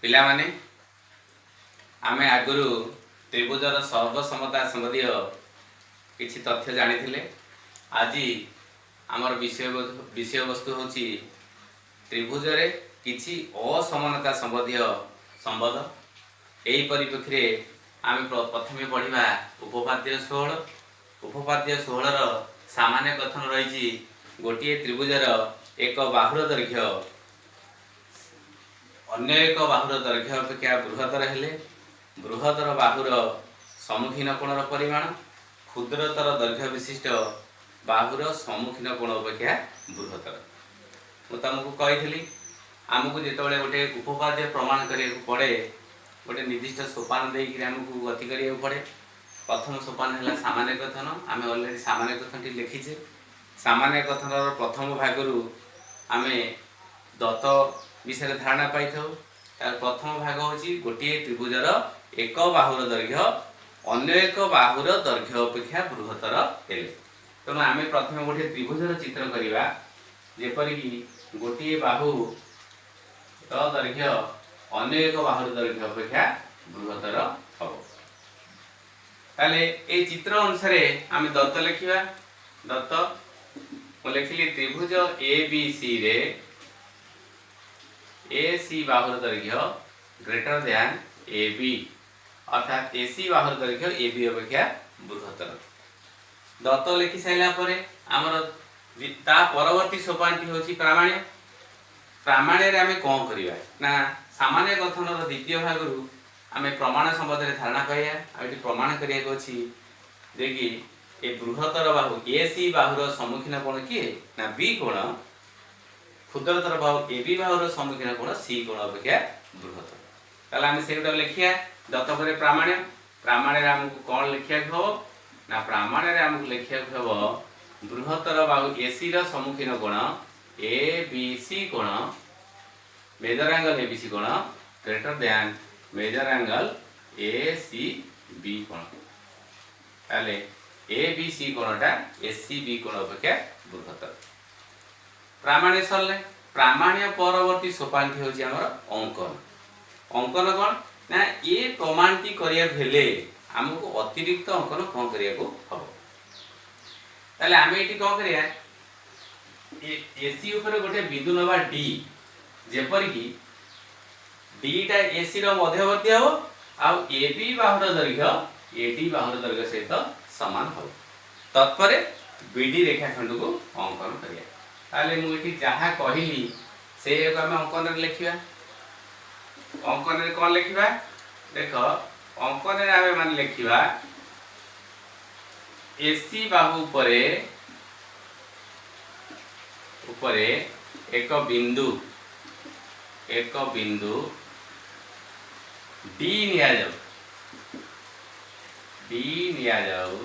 पिला माने आमे आगुरु त्रिभुजर सर्वसमता संबंधी किछि तथ्य जानिथिले। आज आमर विषय वस्तु होची त्रिभुजरे किछि असमानता संबंधी संबंध। एही परिप्रेक्षी आमे प्रथमे पढ़िबा उपपाद्य 16। उपपाद्य 16 सामान्य कथन रही गोटे त्रिभुजर एक बाहुर दैर्घ्य अन्य एक बाहुर दैर्घ्य अपेक्षा बृहत्तर हेले बृहत्तर बाहुर सम्मुखीन कोणर परिमाण क्षुद्रतर दैर्घ्य विशिष्ट बाहुर सम्मुखीन कोण अपेक्षा बृहत्तर। मुझे तुमको कही आमको जिते गोटे उपपाद्य प्रमाण करने पड़े गोटे निर्दिष्ट सोपान देकर आमको गति करा पड़े। प्रथम सोपान है सामान्य कथन। आम अलरेडी सामान्य कथन लिखीचे। सामान्य कथन प्रथम भाग आम दत्त विषय धारणा पाई था। प्रथम भाग हूँ गोटे त्रिभुजर एक बाहुर दैर्घ्य अन्य एक बाहुर दैर्घ्य अपेक्षा बृहत्तर हेले। तेणु आम प्रथम गोटे त्रिभुजर चित्र करवा जेपरिक गोटे बाहु दैर्घ्य अन्य एक बाहुर दैर्घ्य अपेक्षा बृहत्तर हम। ताले ए चित्र अनुसार आम दत्त लिखा। दत्त मुझे लिखिली त्रिभुज ए बी सी रे ए सी बाहुर दैर्घ्य ग्रेटर दैन ए बी अर्थात ए सी बाहुर दैर्घ्य ए बी अपेक्षा बृहत्तर। दत्त लिखि साइला परे आमर ता परवर्ती सोपान हूँ प्रामाण्य। प्रामाण्य रे आमे कौन करिवा ना सामान्य कथन द्वितीय भाग आमे प्रमाण संबंध में धारणा पाइया। आम प्रमाण करिया अछि देखि ए बृहत्तर बाहु ए सी बाहुर सम्मुखीन कोण किए ना बी कोण क्षुद्रतर बाहु ए बी बाहुर सम्मुखीन कोण सी कोण अपेक्षा बृहत्तर। ताले आमे सेटा लिखिया दत्त परे प्रामाण्य। प्रामाण्य रे हमकु कोण लिखिया हो ना प्रामाण्य रे हमकु लिखिया हो बृहत्तर बाहु ए सी र सम्मुखीन कोण ए बी सी कोण major angle A B C कोण greater than major angle A C B कोण। ताले ए बी सी कोणटा ए सी बी कोण अपेक्षा बृहत्तर। प्रामाण्य सरले प्रामाण्य परवर्ती सोपान हूँ आमर अंकन। अंकन कौन ना ये प्रमाणटी करिया भेले हमको अतिरिक्त अंकन कौन करिया को हम। ताले आमे एटी कौन करिया एसी ऊपर गोटे बिंदु नवा डी जेपरिक डीटा एसी रो मध्यवर्ती हो आउ ए बी बाहुर दैर्घ्य ए डी बाहुर दैर्घ्य सहित समान हो। तत्परे बीडी रेखाखंड को अंकन करिया। ताले मु एटी जहा कहली से एक आम अंकन लिखा। अंकन रे कौन लिखा देख अंकन रे आमे मान लिखा एसी बाहु उपरे एक बिंदु डी निया जाऊ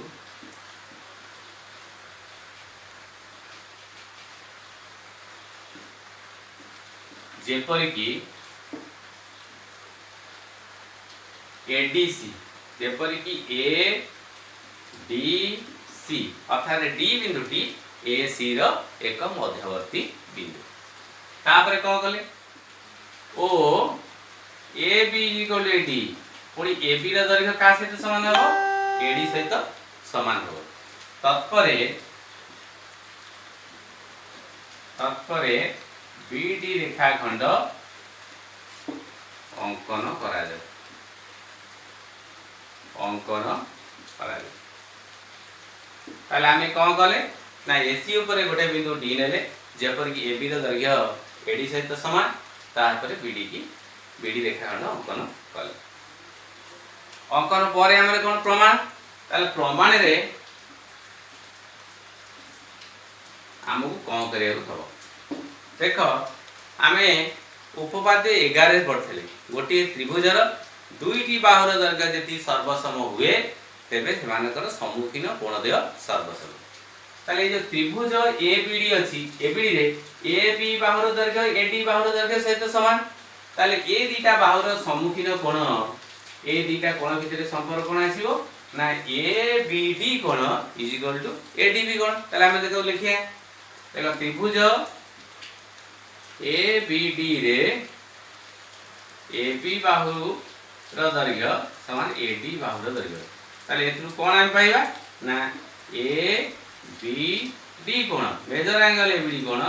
जेपरिक एडीसी जेपरिक ए डी सी अर्थात डी बिंदुटी ए सी रो एक मध्यवर्ती बिंदु। तापर कौन कले ओ A B equal A D पुणी ए बी रो दैर्घ्य का सहित समान हो ए डी सहित समान हो। तत्परे बी डी रेखाखंड अंकन करा जाए। ताले आमे कौन कले ना एसी ऊपर गोटे बिंदु डी नेले जेपरिक A B row दैर्घ्य A D सहित समान तापर बीडी रेखाखंड अंकन कले। अंकन पर आम कौन प्रमाण ताले प्रमाण रे आमको कौन करिया देख आम उपपाद्य 11 पढ़ते गोटे त्रिभुजर दुईटी बाहुर दैर्घ्य यदि सर्वसम हुए तेबे सेमानकर सम्मुखीन कोणद्वय सर्वसम। ताले जो त्रिभुज ए बी डी अछि ए बी डी रे ए बी बाहुर दैर्घ्य ए डी बाहुर दैर्घ्य सहित समान। ताले ए दीटा बाहुर सम्मुखीन कोण ए दीटा कोण भितर संपर्क कोण आसीबो ना ए बी डी कोण is equal to A D B कोण। ताले हम देखो लिखिया देखो त्रिभुज ए बी डी रे ए बी बाहुर दैर्घ्य समान ए डी बाहुर दैर्घ्य ताले एथु कोण हम पाइबा ना ए बी डी कोण major angle A B D कोण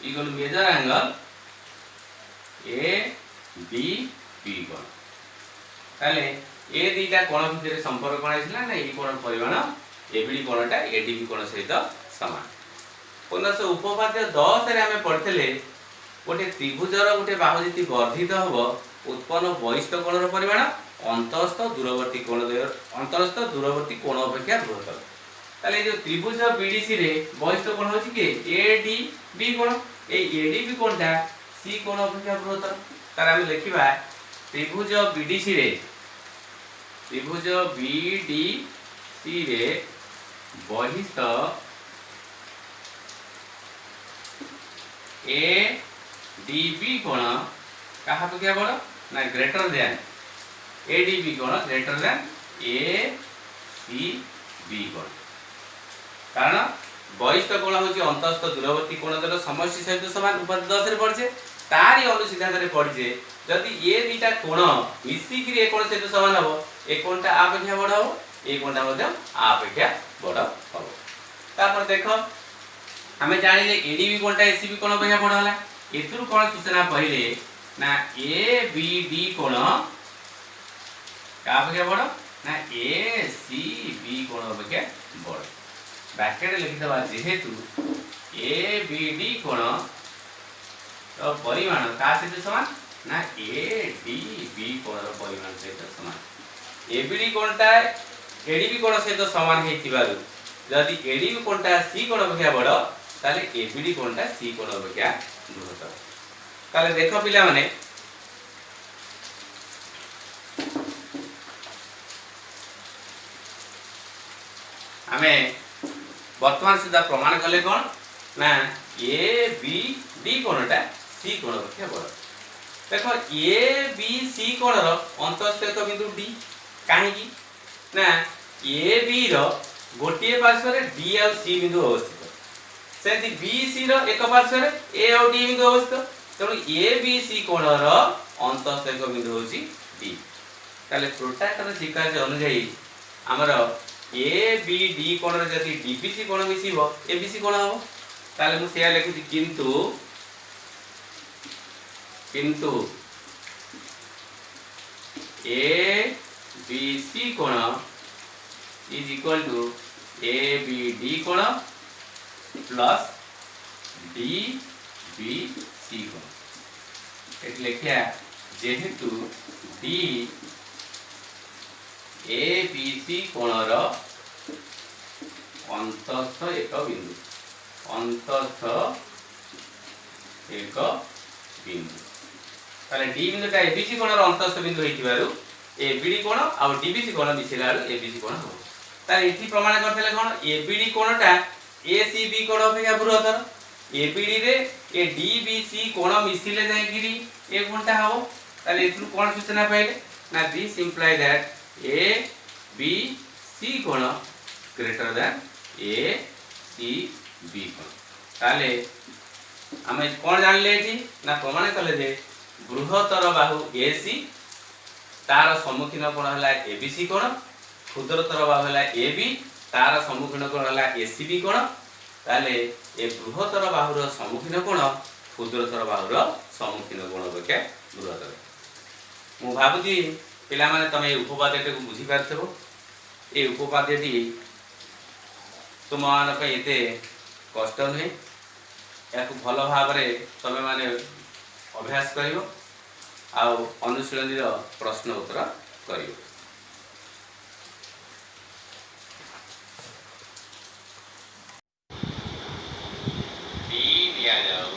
equal major angle A B B कोण ताले ए दीटा कोण भितर संपर्क कोण आइसला ना ई कोण परिमाण ए बी डी कोणटा ए डी बी कोण सहित समान 15 उपपाद्य 10 रे हमें पढ़थले गोटे त्रिभुजर गोटे बाहु जति वर्धित हबो उत्पन्न बहिस्थ कोणर परिमाण अंतस्थ दूरवर्ती कोण अंतस्थ दूरवर्ती कोण अपेक्षा बृहत्तर ताले जो त्रिभुज बीडीसी रे बहिस्थ कोण होछि के एडी बी कोण ए एडी बी कोणटा सी कोण अपेक्षा बृहत्तर तार हम लिखिबा त्रिभुज बीडीसी रे त्रिभुज बीडीसी रे बहिस्थ ए डी बी कोण कहा तो क्या बड़ा ना greater than A D B कोण greater than A C B कोण कारण बहिस्थ कोण होची अंतस्थ दूरवर्ती कोण दर समष्टि सहित समान ऊपर 10 रे पड़छे तारी अनुसिद्धांत रे पड़छे जदि ए दीटा कोण मिसी कि ए कोण सहित समान हबो ए कोणटा अपेक्षा बड़ हबो ए कोणटा मध्ये अपेक्षा बड़ हबो तापर देखो हमें जानिले एडीबी कोणटा एसीबी कोण अपेक्षा बड़ होला एथुर कोण सूचना पहिले ना ए बी डी कोण का अपेक्षा बड़ ना ए सी बी कोण अपेक्षा बड़ ब्रैकेट लिखि दबा जेहेतु ए बी डी कोण तो परिमाण का सहित समान ना ए डी बी कोण रो परिमाण सहित समान ए बी डी कोणटा एडीबी कोण सहित समान हेतिबारु जदि एडीबी कोणटा सी कोण अपेक्षा बड़ ताले एबीडी कोणटा सी कोण अपेक्षा बृहत्तर ताले देखो पिला माने हमें वर्तमान सुधा प्रमाण कले कोन ना ए बी डी कोणटा सी कोण अपेक्षा बड़ देखो ए बी सी कोण रो अंतस्थ बिंदु डी काहे की ना ए बी रो गोटिए पार्श्व रे डी और सी बिंदु अवस्थित सेति बीसी रो एक पार्श्व रे ए और डी बिंदु अवस्थित तेणु ए बी सी कोणर अंतस्थ एक बिंदु होची डी ताले प्रोट्रैक्टर स्वीकार अनुसार हमर ए बी डी कोणर जति डीबीसी कोण मिसिबो एबीसी कोण हबो ताले मु सेया लिखुची किंतु ए बी सी कोण is equal to A B D कोण प्लस डी बी सी कोण एट लिखिया जेहेतु डी ए बी सी कोणर अंतस्थ एक बिंदु ताले डी बिंदुटा एबीसी कोणर अंतस्थ बिंदु हेतिबारु एबीडी कोण आ डीबीसी कोण मिसिलारु एबीसी कोण हो ताले एठी प्रमाण करथले कोण एबीडी कोणटा एसीबी कोण अपेक्षा बृहत्तर एबीडी रे ए डीबीसी कोण मिसिले जाय गिरी ए कोणटा हो ताले एथु कोण सूचना पाइले ना this imply that A B C कोण greater than A C B कोण ताले हमें कोण जानले एठी ना प्रमाण कले जे बृहत्तर बाहु एसी तार सम्मुखीन कोण हला एबीसी कोण क्षुद्रतर बाहु हला एबी तार सम्मुखीन कोण हला एसीबी कोण ताले ए बृहत्तर बाहुर सम्मुखीन कोण क्षुद्रतर बाहुर सम्मुखीन कोण अपेक्षा बृहत्तर मु भाबुची पिला माने तमे उपपाद्यटे को बुझी पारथबो ए उपपाद्यटी तुम मान पे एते कष्ट नहे याकु भल भाव रे तमे माने अभ्यास करिवो आ अनुशीलनी रो प्रश्न उत्तर करिवो डी दिया जाओ